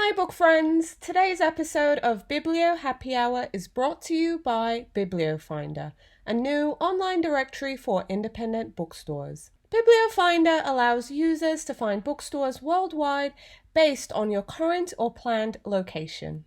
Hi book friends! Today's episode of Biblio Happy Hour is brought to you by Biblio Finder, a new online directory for independent bookstores. Biblio Finder allows users to find bookstores worldwide based on your current or planned location.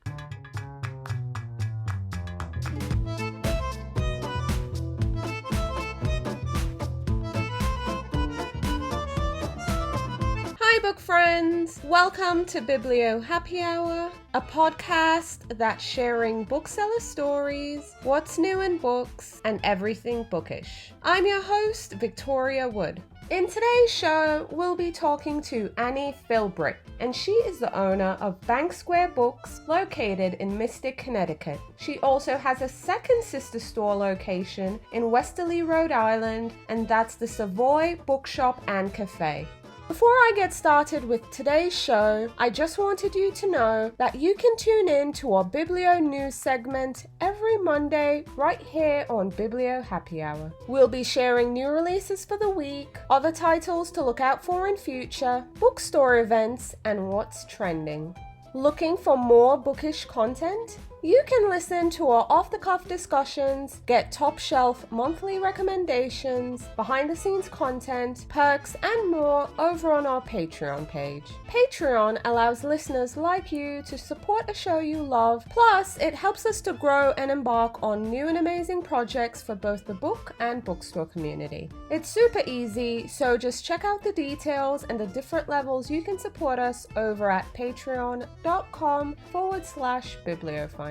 Hi book friends! Welcome to Biblio Happy Hour, a podcast that's sharing bookseller stories, what's new in books, and everything bookish. I'm your host, Victoria Wood. In today's show, we'll be talking to Annie Philbrick, and she is the owner of Bank Square Books, located in Mystic, Connecticut. She also has a second sister store location in Westerly, Rhode Island, and that's the SAVOY Bookshop and Cafe. Before I get started with today's show, I just wanted you to know that you can tune in to our Biblio news segment every Monday right here on Biblio Happy Hour. We'll be sharing new releases for the week, other titles to look out for in future, bookstore events, and what's trending. Looking for more bookish content? You can listen to our off-the-cuff discussions, get top-shelf monthly recommendations, behind-the-scenes content, perks, and more over on our Patreon page. Patreon allows listeners like you to support a show you love, plus it helps us to grow and embark on new and amazing projects for both the book and bookstore community. It's super easy, so just check out the details and the different levels you can support us over at patreon.com/bibliofinder.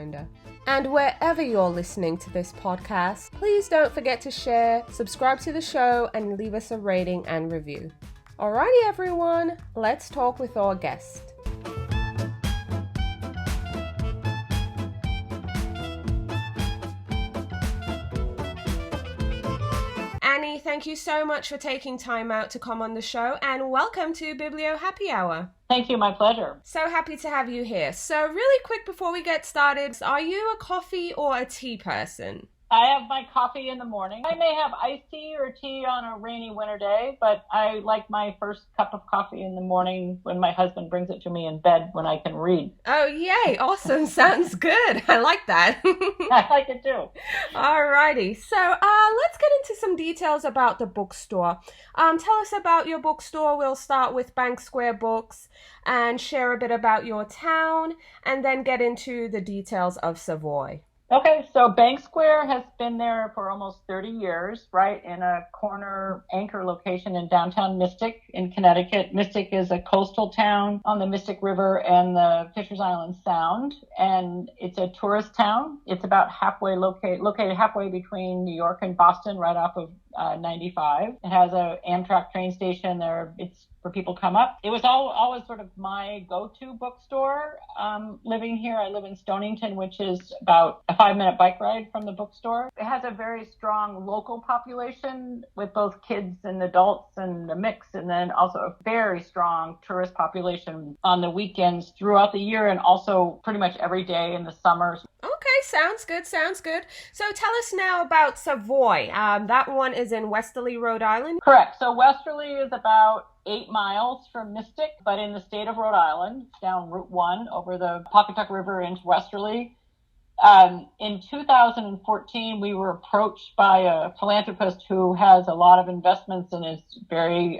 And wherever you're listening to this podcast, please don't forget to share, subscribe to the show, and leave us a rating and review. Alrighty everyone, let's talk with our guest. Annie, thank you so much for taking time out to come on the show, and welcome to Biblio Happy Hour. Thank you, my pleasure. So happy to have you here. So really quick before we get started, are you a coffee or a tea person? I have my coffee in the morning. I may have iced tea or tea on a rainy winter day, but I like my first cup of coffee in the morning when my husband brings it to me in bed when I can read. Oh, yay. Awesome. Sounds good. I like that. I like it too. Alrighty. So let's get into some details about the bookstore. Tell us about your bookstore. We'll start with Bank Square Books and share a bit about your town and then get into the details of Savoy. Okay, so Bank Square has been there for almost 30 years, right in a corner anchor location in downtown Mystic in Connecticut. Mystic is a coastal town on the Mystic River and the Fisher's Island Sound, and it's a tourist town. It's about halfway located halfway between New York and Boston, right off of 95. It has a Amtrak train station there. It's for people to come up. It was always sort of my go-to bookstore. Living here, I live in Stonington, which is about a 5-minute bike ride from the bookstore. It has a very strong local population with both kids and adults and a mix, and then also a very strong tourist population on the weekends throughout the year and also pretty much every day in the summers. Okay, sounds good. So tell us now about Savoy. That one is in Westerly, Rhode Island? Correct. So Westerly is about 8 miles from Mystic, but in the state of Rhode Island, down Route 1 over the Pawcatuck River into Westerly. In 2014, we were approached by a philanthropist who has a lot of investments and is very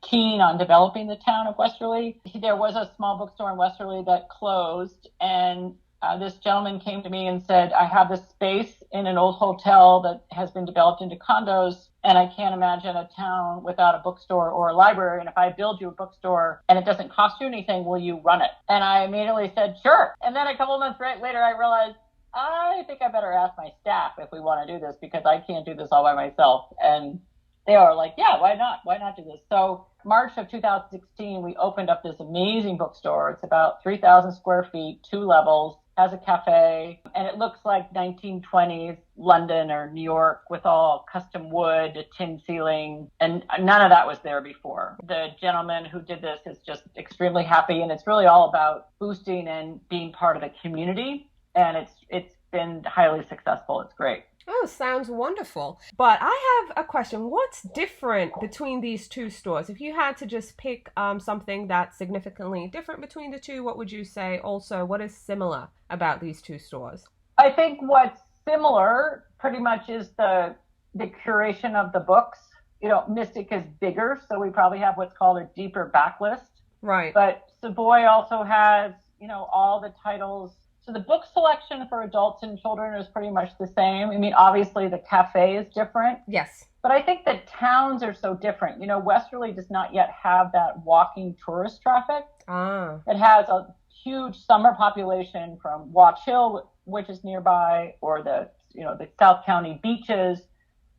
keen on developing the town of Westerly. There was a small bookstore in Westerly that closed, and this gentleman came to me and said, I have this space in an old hotel that has been developed into condos, and I can't imagine a town without a bookstore or a library. And if I build you a bookstore and it doesn't cost you anything, will you run it? And I immediately said, sure. And then a couple of months later, I realized, I think I better ask my staff if we want to do this because I can't do this all by myself. And they are like, yeah, why not? Why not do this? So March of 2016, we opened up this amazing bookstore. It's about 3,000 square feet, 2 levels, has a cafe, and it looks like 1920s London or New York with all custom wood, a tin ceiling, and none of that was there before. The gentleman who did this is just extremely happy, and it's really all about boosting and being part of the community, and it's been highly successful. It's great. Oh, sounds wonderful. But I have a question. What's different between these two stores? If you had to just pick something that's significantly different between the two, what would you say? Also, what is similar about these two stores? I think what's similar pretty much is the curation of the books. You know, Mystic is bigger, so we probably have what's called a deeper backlist. Right. But Savoy also has, you know, all the titles. So the book selection for adults and children is pretty much the same. I mean, obviously the cafe is different. Yes. But I think the towns are so different. You know, Westerly does not yet have that walking tourist traffic. Ah. It has a huge summer population from Watch Hill, which is nearby, or the, you know, the South County beaches,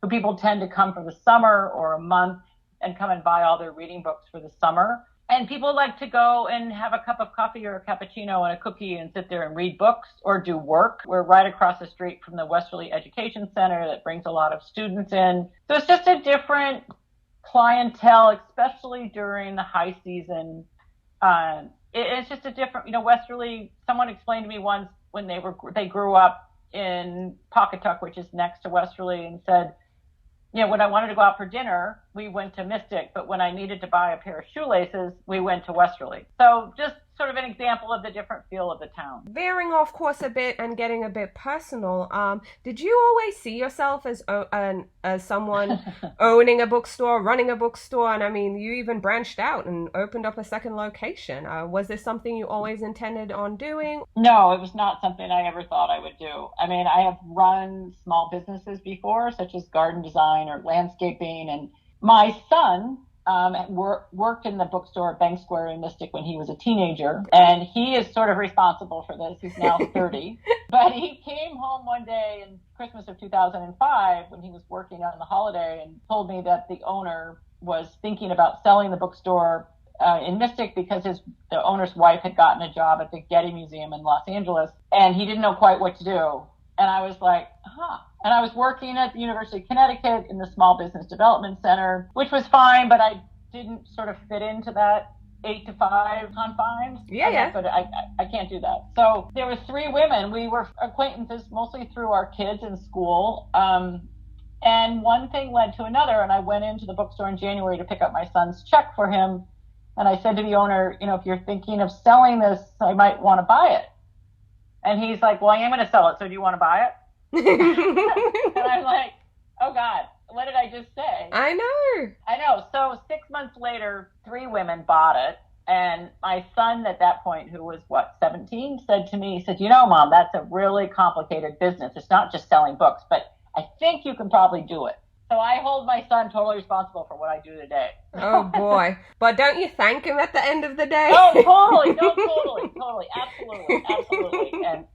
who people tend to come for the summer or a month and come and buy all their reading books for the summer. And people like to go and have a cup of coffee or a cappuccino and a cookie and sit there and read books or do work. We're right across the street from the Westerly Education Center that brings a lot of students in. So it's just a different clientele, especially during the high season. It's just a different, you know, Westerly, someone explained to me once when they grew up in Pawcatuck, which is next to Westerly, and said, you know, when I wanted to go out for dinner, we went to Mystic, but when I needed to buy a pair of shoelaces, we went to Westerly. So just sort of an example of the different feel of the town. Veering off course a bit and getting a bit personal, did you always see yourself as someone owning a bookstore, running a bookstore? And I mean, you even branched out and opened up a second location. Was this something you always intended on doing? No, it was not something I ever thought I would do. I mean, I have run small businesses before, such as garden design or landscaping. And my son worked in the bookstore at Bank Square in Mystic when he was a teenager. And he is sort of responsible for this. He's now 30. But he came home one day in Christmas of 2005 when he was working on the holiday and told me that the owner was thinking about selling the bookstore in Mystic because the owner's wife had gotten a job at the Getty Museum in Los Angeles. And he didn't know quite what to do. And I was like, And I was working at the University of Connecticut in the Small Business Development Center, which was fine, but I didn't sort of fit into that 8 to 5 confines. Yeah. But I can't do that. So there were 3 women. We were acquaintances mostly through our kids in school. And one thing led to another. And I went into the bookstore in January to pick up my son's check for him. And I said to the owner, you know, if you're thinking of selling this, I might want to buy it. And he's like, well, I am going to sell it. So do you want to buy it? And I'm like, oh God, what did I just say? I know. So 6 months later, 3 women bought it. And my son at that point, who was 17, said to me, he said, you know, Mom, that's a really complicated business. It's not just selling books, but I think you can probably do it. So I hold my son totally responsible for what I do today. Oh boy. But don't you thank him at the end of the day? Oh, totally. No, totally. Absolutely. And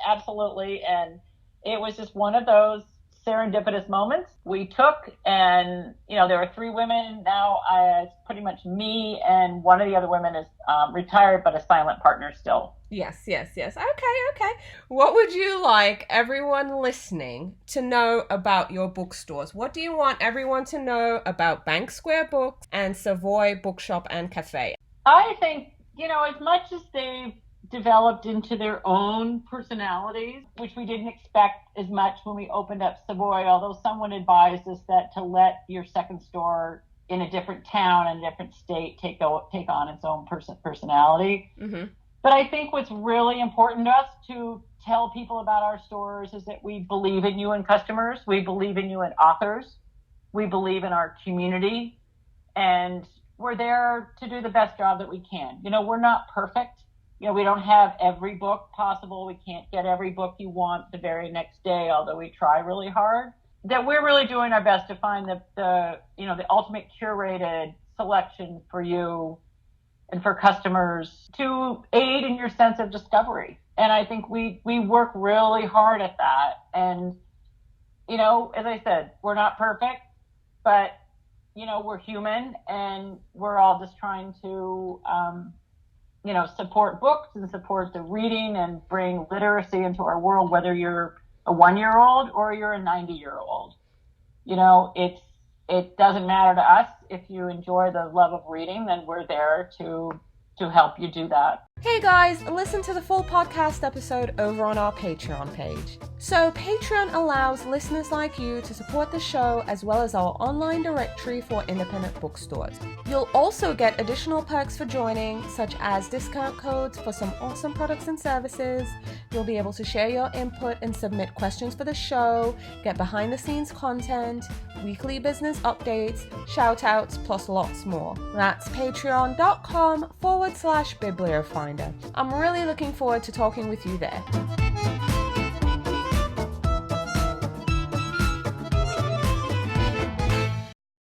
absolutely. And it was just one of those serendipitous moments we took. And, you know, there were 3 women. Now it's pretty much me, and one of the other women is retired, but a silent partner still. Yes. Okay. What would you like everyone listening to know about your bookstores? What do you want everyone to know about Bank Square Books and Savoy Bookshop and Cafe? I think, you know, as much as they've developed into their own personalities, which we didn't expect as much when we opened up Savoy, although someone advised us that to let your second store in a different town and a different state take on its own personality. Mm-hmm. But I think what's really important to us to tell people about our stores is that we believe in you and customers. We believe in you and authors. We believe in our community. And we're there to do the best job that we can. You know, we're not perfect. You know, we don't have every book possible. We can't get every book you want the very next day, although we try really hard. That we're really doing our best to find the ultimate curated selection for you and for customers to aid in your sense of discovery. And I think we work really hard at that. And, you know, as I said, we're not perfect, but, you know, we're human, and we're all just trying to, support books and support the reading and bring literacy into our world, whether you're a 1-year-old or you're a 90-year-old. You know, it doesn't matter to us. If you enjoy the love of reading, then we're there to help you do that. Hey guys, listen to the full podcast episode over on our Patreon page. So Patreon allows listeners like you to support the show as well as our online directory for independent bookstores. You'll also get additional perks for joining, such as discount codes for some awesome products and services. You'll be able to share your input and submit questions for the show, get behind the scenes content, weekly business updates, shout outs, plus lots more. That's patreon.com/bibliofinder. I'm really looking forward to talking with you there.